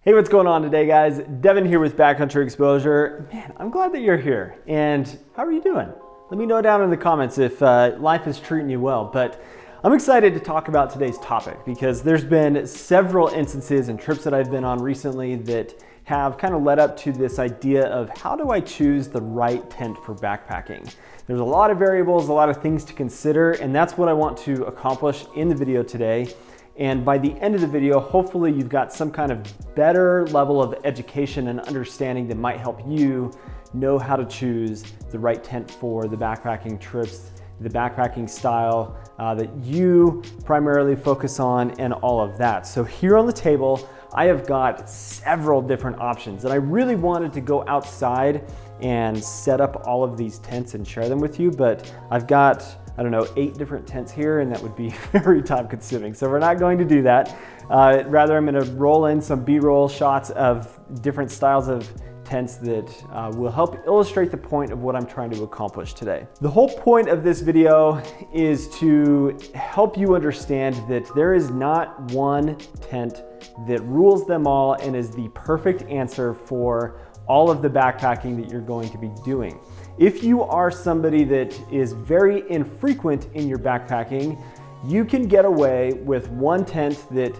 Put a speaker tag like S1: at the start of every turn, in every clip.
S1: Hey, what's going on today, guys? Devin here with Backcountry Exposure. Man, I'm glad that you're here. And how are you doing? Let me know down in the comments if life is treating you well. But I'm excited to talk about today's topic because there's been several instances and trips that I've been on recently that have kind of led up to this idea of how do I choose the right tent for backpacking? There's a lot of variables, a lot of things to consider, and that's what I want to accomplish in the video today. And by the end of the video, hopefully you've got some kind of better level of education and understanding that might help you know how to choose the right tent for the backpacking trips, the backpacking style that you primarily focus on, and all of that. So here on the table, I have got several different options, and I really wanted to go outside and set up all of these tents and share them with you, but I've got, I don't know, 8 different tents here, and that would be very time consuming. So we're not going to do that. Rather, I'm gonna roll in some B-roll shots of different styles of tents that will help illustrate the point of what I'm trying to accomplish today. The whole point of this video is to help you understand that there is not one tent that rules them all and is the perfect answer for all of the backpacking that you're going to be doing. If you are somebody that is very infrequent in your backpacking, you can get away with one tent that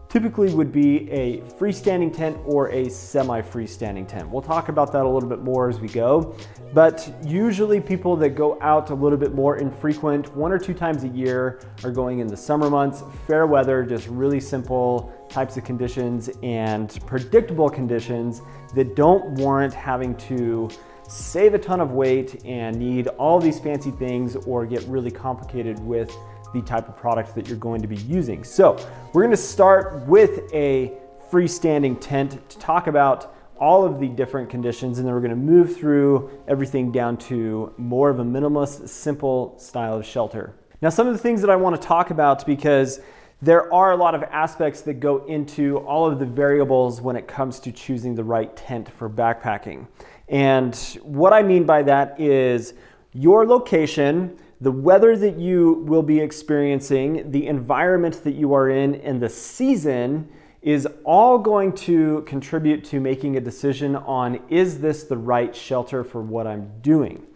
S1: typically would be a freestanding tent or a semi-freestanding tent. We'll talk about that a little bit more as we go, but usually people that go out a little bit more infrequent, 1 or 2 times a year, are going in the summer months, fair weather, just really simple types of conditions and predictable conditions that don't warrant having to save a ton of weight and need all these fancy things or get really complicated with the type of product that you're going to be using. So we're going to start with a freestanding tent to talk about all of the different conditions, and then we're going to move through everything down to more of a minimalist, simple style of shelter. Now, some of the things that I want to talk about, because there are a lot of aspects that go into all of the variables when it comes to choosing the right tent for backpacking. And what I mean by that is your location, the weather that you will be experiencing, the environment that you are in, and the season is all going to contribute to making a decision on, is this the right shelter for what I'm doing?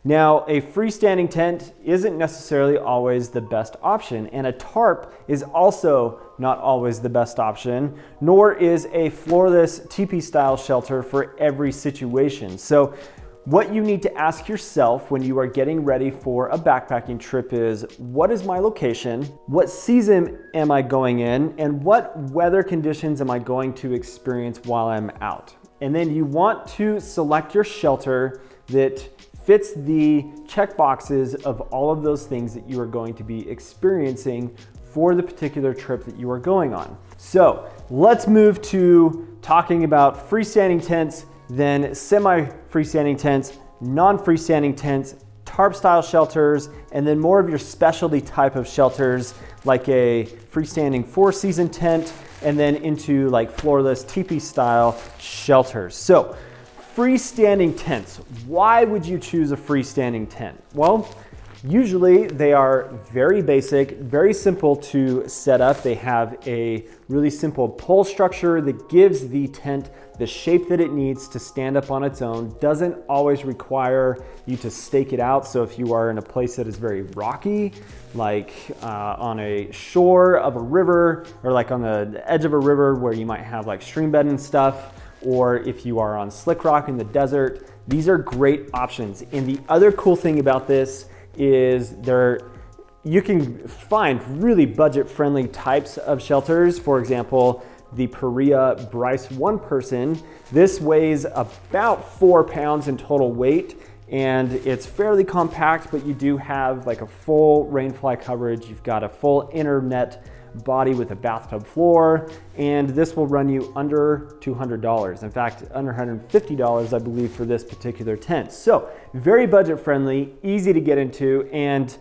S1: Now, a freestanding tent isn't necessarily always the best option, and a tarp is also not always the best option, nor is a floorless teepee style shelter for every situation. So what you need to ask yourself when you are getting ready for a backpacking trip is, what is my location? What season am I going in? And what weather conditions am I going to experience while I'm out? And then you want to select your shelter that fits the check boxes of all of those things that you are going to be experiencing for the particular trip that you are going on. So let's move to talking about freestanding tents, then semi-freestanding tents, non-freestanding tents, tarp style shelters, and then more of your specialty type of shelters like a freestanding 4-season tent, and then into like floorless teepee style shelters. So freestanding tents. Why would you choose a freestanding tent? Well, usually they are very basic, very simple to set up. They have a really simple pole structure that gives the tent the shape that it needs to stand up on its own. Doesn't always require you to stake it out. So if you are in a place that is very rocky, like on a shore of a river, or like on the edge of a river where you might have like stream bed and stuff, or if you are on slick rock in the desert, these are great options. And the other cool thing about this is you can find really budget-friendly types of shelters. For example, the Perea Bryce one person. This weighs about 4 pounds in total weight, and it's fairly compact, but you do have like a full rainfly coverage. You've got a full inner net body with a bathtub floor, and this will run you under $200. In fact, under $150, I believe, for this particular tent. So very budget friendly, easy to get into, and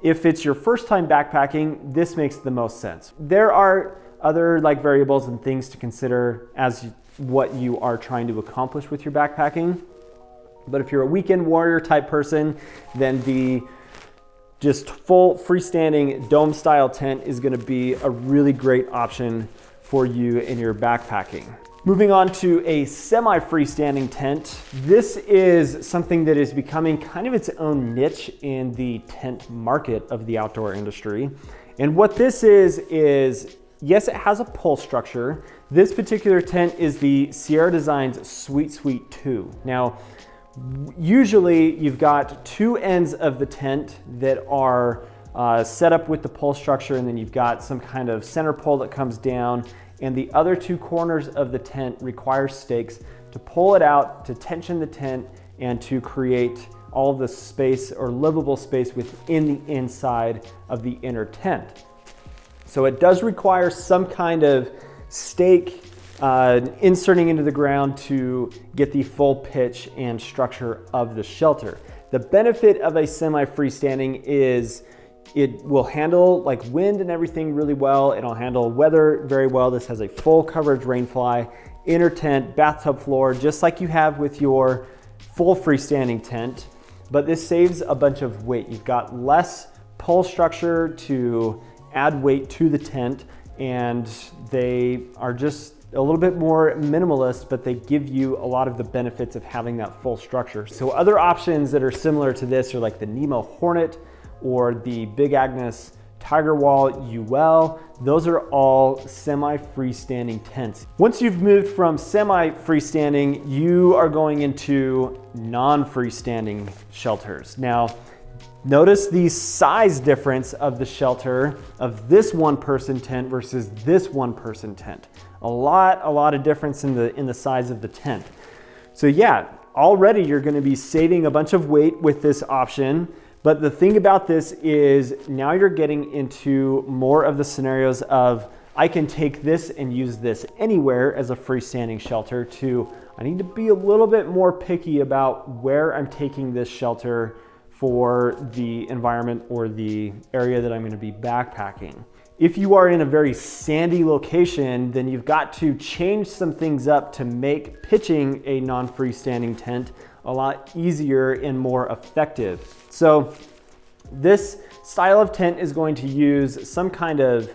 S1: if it's your first time backpacking, this makes the most sense. There are other like variables and things to consider as what you are trying to accomplish with your backpacking. But if you're a weekend warrior type person, then the just full freestanding dome style tent is going to be a really great option for you in your backpacking. Moving on to a semi-freestanding tent. This is something that is becoming kind of its own niche in the tent market of the outdoor industry. And what this is yes, it has a pole structure. This particular tent is the Sierra Designs Sweet Sweet 2. Now, usually you've got two ends of the tent that are set up with the pole structure, and then you've got some kind of center pole that comes down, and the other two corners of the tent require stakes to pull it out, to tension the tent, and to create all of the space or livable space within the inside of the inner tent. So it does require some kind of stake inserting into the ground to get the full pitch and structure of the shelter. The benefit of a semi-freestanding is it will handle like wind and everything really well. It'll handle weather very well. This has a full coverage rainfly, inner tent, bathtub floor, just like you have with your full freestanding tent, but this saves a bunch of weight. You've got less pole structure to add weight to the tent, and they are just a little bit more minimalist, but they give you a lot of the benefits of having that full structure. So other options that are similar to this are like the Nemo Hornet or the Big Agnes Tiger Wall UL. Those are all semi-freestanding tents. Once you've moved from semi-freestanding, you are going into non-freestanding shelters. Now, notice the size difference of the shelter of this one-person tent versus this one-person tent. A lot of difference in the size of the tent. So yeah, already you're going to be saving a bunch of weight with this option. But the thing about this is now you're getting into more of the scenarios of I can take this and use this anywhere as a freestanding shelter to I need to be a little bit more picky about where I'm taking this shelter for the environment or the area that I'm going to be backpacking. If you are in a very sandy location, then you've got to change some things up to make pitching a non-freestanding tent a lot easier and more effective. So this style of tent is going to use some kind of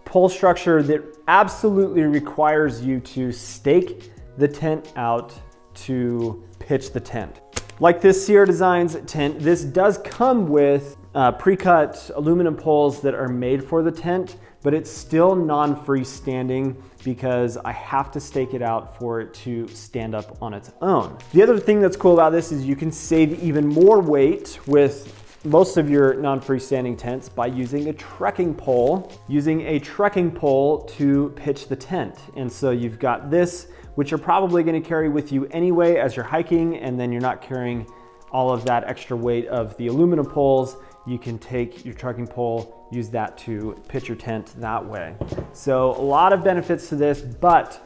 S1: pole structure that absolutely requires you to stake the tent out to pitch the tent. Like this Sierra Designs tent, this does come with pre-cut aluminum poles that are made for the tent, but it's still non-freestanding because I have to stake it out for it to stand up on its own. The other thing that's cool about this is you can save even more weight with most of your non-freestanding tents by using a trekking pole. Using a trekking pole to pitch the tent. And so you've got this, which you're probably gonna carry with you anyway as you're hiking, and then you're not carrying all of that extra weight of the aluminum poles. You can take your trekking pole, use that to pitch your tent that way. So a lot of benefits to this, but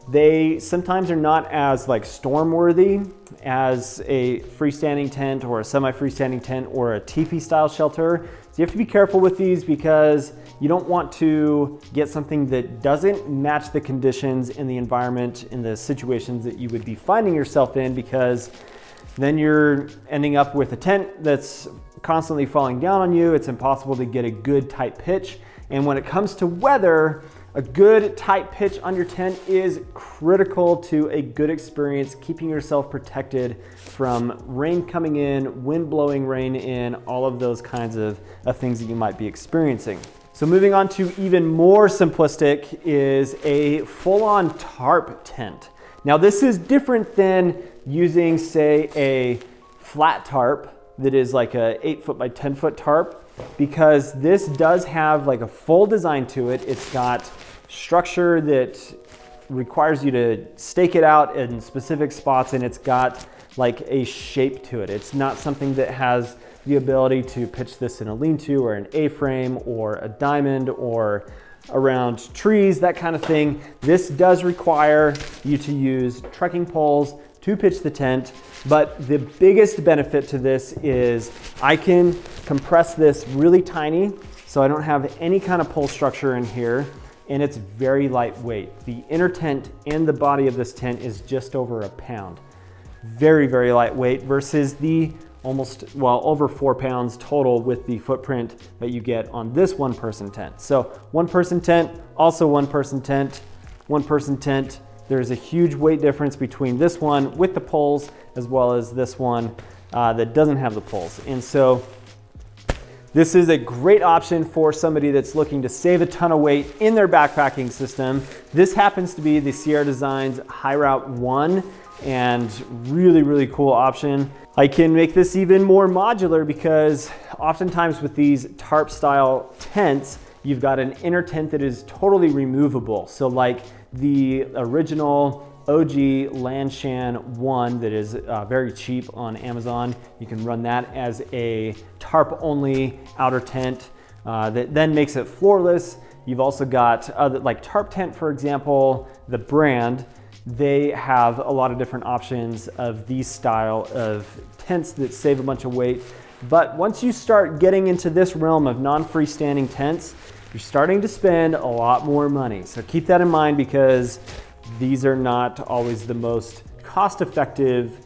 S1: they sometimes are not as like storm worthy as a freestanding tent or a semi-freestanding tent or a teepee style shelter. So you have to be careful with these because you don't want to get something that doesn't match the conditions in the environment, in the situations that you would be finding yourself in, because then you're ending up with a tent that's constantly falling down on you. It's impossible to get a good tight pitch. And when it comes to weather, a good tight pitch on your tent is critical to a good experience, keeping yourself protected from rain coming in, wind blowing rain in, all of those kinds of things that you might be experiencing. So moving on to even more simplistic is a full-on tarp tent. Now this is different than using, say, a flat tarp that is like a 8-foot by 10-foot tarp, because this does have like a full design to it. It's got structure that requires you to stake it out in specific spots, and it's got like a shape to it. It's not something that has the ability to pitch this in a lean-to or an A-frame or a diamond or around trees, that kind of thing. This does require you to use trekking poles to pitch the tent, but the biggest benefit to this is I can compress this really tiny, so I don't have any kind of pole structure in here, and it's very lightweight. The inner tent and the body of this tent is just over a pound. Very, very lightweight versus the almost, well, over 4 pounds total with the footprint that you get on this one-person tent. So one-person tent, also one-person tent, one-person tent, there's a huge weight difference between this one with the poles as well as this one that doesn't have the poles. And so this is a great option for somebody that's looking to save a ton of weight in their backpacking system. This happens to be the Sierra Designs High Route 1, and really, really cool option. I can make this even more modular because oftentimes with these Tarp style tents, you've got an inner tent that is totally removable. So like the original OG Lanshan 1 that is very cheap on Amazon, you can run that as a tarp only outer tent that then makes it floorless. You've also got other, like Tarp Tent, for example, the brand, they have a lot of different options of these style of tents that save a bunch of weight. But once you start getting into this realm of non-freestanding tents, you're starting to spend a lot more money. So keep that in mind, because these are not always the most cost-effective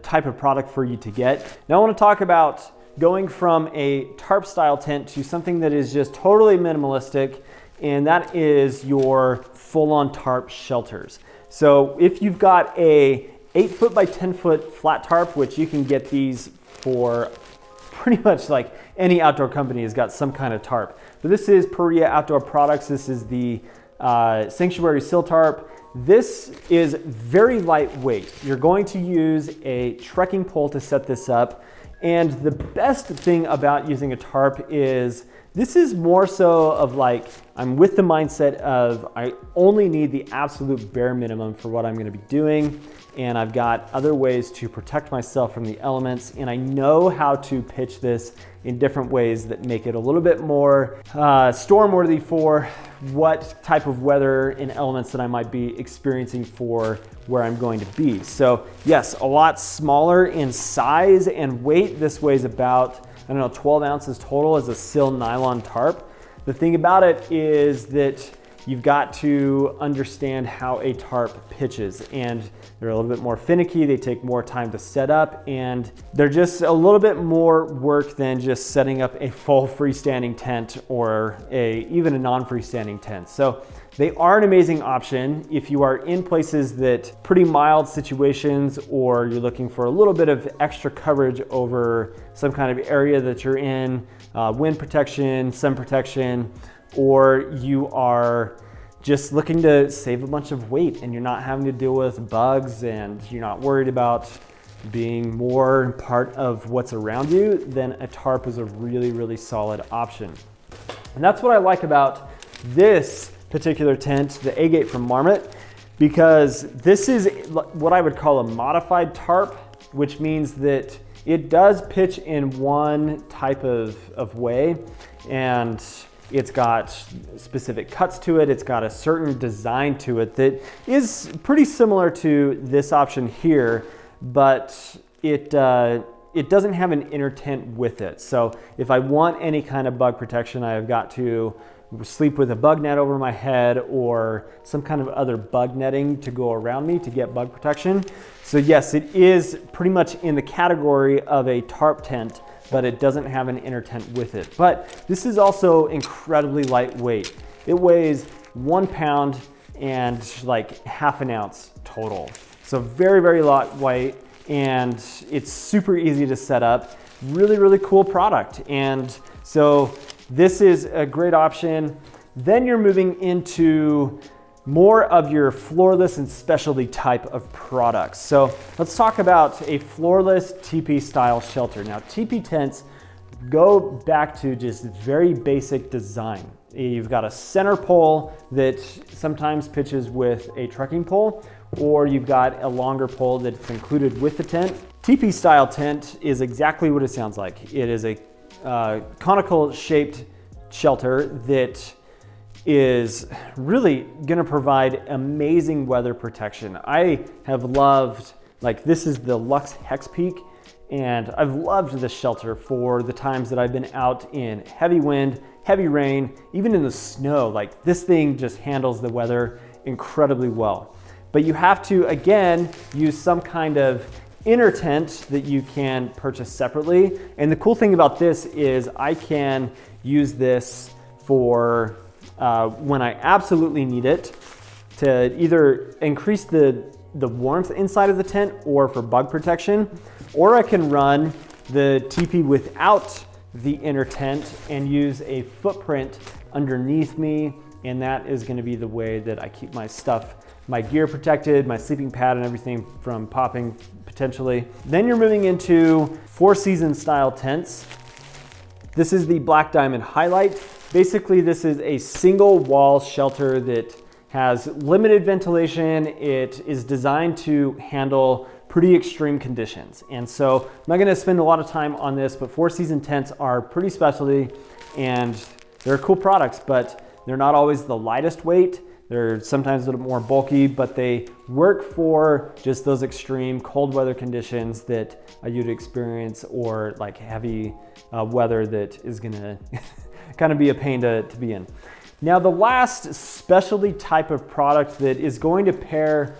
S1: type of product for you to get. Now I want to talk about going from a tarp style tent to something that is just totally minimalistic, and that is your full-on tarp shelters. So if you've got a 8-foot by 10-foot flat tarp, which you can get these for pretty much like any outdoor company has got some kind of tarp. But this is Perea Outdoor Products. This is the Sanctuary Sill Tarp. This is very lightweight. You're going to use a trekking pole to set this up. And the best thing about using a tarp is this is more so of like, I'm with the mindset of I only need the absolute bare minimum for what I'm going to be doing. And I've got other ways to protect myself from the elements. And I know how to pitch this in different ways that make it a little bit more storm worthy for what type of weather and elements that I might be experiencing for where I'm going to be. So yes, a lot smaller in size and weight. This weighs about, I don't know, 12 ounces total as a sill nylon tarp. The thing about it is that you've got to understand how a tarp pitches, and they're a little bit more finicky. They take more time to set up, and they're just a little bit more work than just setting up a full freestanding tent or even a non-freestanding tent. So they are an amazing option if you are in places that pretty mild situations, or you're looking for a little bit of extra coverage over some kind of area that you're in, wind protection, sun protection, or you are just looking to save a bunch of weight and you're not having to deal with bugs and you're not worried about being more part of what's around you, then a tarp is a really, really solid option. And that's what I like about this particular tent, the A-Gate from Marmot, because this is what I would call a modified tarp, which means that it does pitch in one type of way, and it's got specific cuts to it. It's got a certain design to it that is pretty similar to this option here, but it doesn't have an inner tent with it. So if I want any kind of bug protection, I've got to sleep with a bug net over my head or some kind of other bug netting to go around me to get bug protection. So yes, it is pretty much in the category of a tarp tent, but it doesn't have an inner tent with it. But this is also incredibly lightweight. It weighs 1 pound and like half an ounce total. So very, very lightweight, and it's super easy to set up. Really, really cool product. And so this is a great option. Then you're moving into more of your floorless and specialty type of products. So let's talk about a floorless teepee style shelter. Now, teepee tents go back to just very basic design. You've got a center pole that sometimes pitches with a trekking pole, or you've got a longer pole that's included with the tent. Teepee style tent is exactly what it sounds like. It is a conical shaped shelter that is really going to provide amazing weather protection. I have loved, like this is the Lux Hex Peak, and I've loved this shelter for the times that I've been out in heavy wind, heavy rain, even in the snow. Like this thing just handles the weather incredibly well. But you have to, again, use some kind of inner tent that you can purchase separately. And the cool thing about this is I can use this for when I absolutely need it. to either increase the warmth inside of the tent or for bug protection, or I can run the teepee without the inner tent and use a footprint underneath me, and that is going to be the way that I keep my stuff, my gear protected, my sleeping pad and everything from popping potentially. Then you're moving into 4-season style tents. This is the Black Diamond Highlight. Basically, this is a single wall shelter that has limited ventilation. It is designed to handle pretty extreme conditions. And so I'm not gonna spend a lot of time on this, but 4-season tents are pretty specialty and they're cool products, but they're not always the lightest weight. They're sometimes a little more bulky, but they work for just those extreme cold weather conditions that you'd experience, or like heavy weather that is gonna kind of be a pain to be in. Now, the last specialty type of product that is going to pair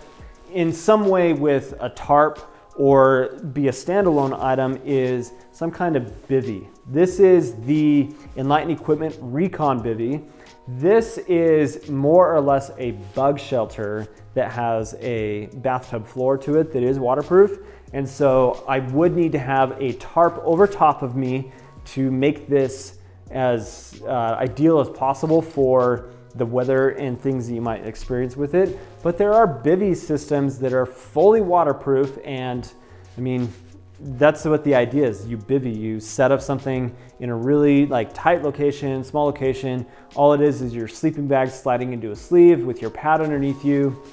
S1: in some way with a tarp or be a standalone item is some kind of bivy. This is the Enlighten Equipment Recon Bivy. This is more or less a bug shelter that has a bathtub floor to it that is waterproof. And so I would need to have a tarp over top of me to make this as ideal as possible for the weather and things that you might experience with it. But there are bivy systems that are fully waterproof, and I mean, that's what the idea is. You bivy, you set up something in a really like tight location, small location. All it is your sleeping bag sliding into a sleeve with your pad underneath you,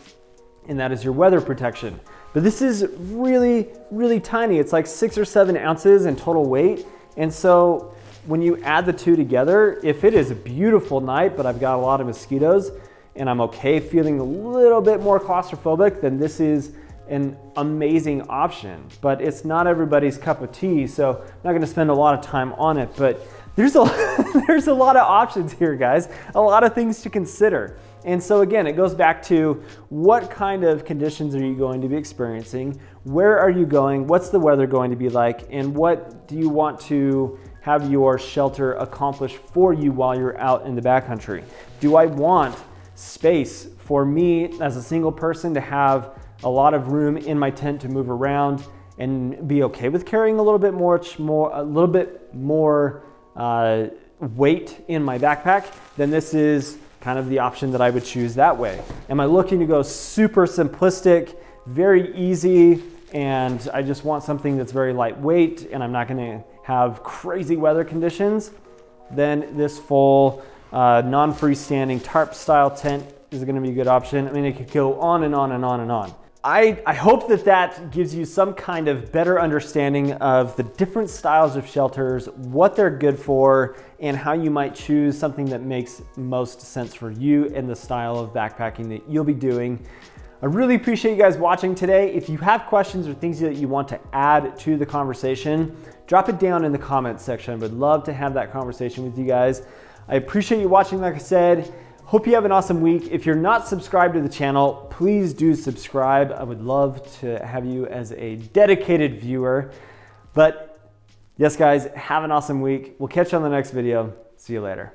S1: and that is your weather protection. But this is really, really tiny. It's like 6 or 7 ounces in total weight. And so when you add the two together, if it is a beautiful night, but I've got a lot of mosquitoes and I'm okay feeling a little bit more claustrophobic, then this is an amazing option. But it's not everybody's cup of tea, so I'm not gonna spend a lot of time on it, but there's there's a lot of options here, guys, a lot of things to consider. And so again, it goes back to what kind of conditions are you going to be experiencing? Where are you going? What's the weather going to be like? And what do you want to have your shelter accomplish for you while you're out in the backcountry? Do I want space for me as a single person to have a lot of room in my tent to move around and be okay with carrying a little bit more weight in my backpack? Then this is kind of the option that I would choose that way. Am I looking to go super simplistic, very easy, and I just want something that's very lightweight and I'm not gonna have crazy weather conditions? Then this full non-freestanding tarp style tent is gonna be a good option. I mean, it could go on and on and on and on. I hope that that gives you some kind of better understanding of the different styles of shelters, what they're good for, and how you might choose something that makes most sense for you and the style of backpacking that you'll be doing. I really appreciate you guys watching today. If you have questions or things that you want to add to the conversation, drop it down in the comments section. I would love to have that conversation with you guys. I appreciate you watching, like I said. Hope you have an awesome week. If you're not subscribed to the channel, please do subscribe. I would love to have you as a dedicated viewer. But yes, guys, have an awesome week. We'll catch you on the next video. See you later.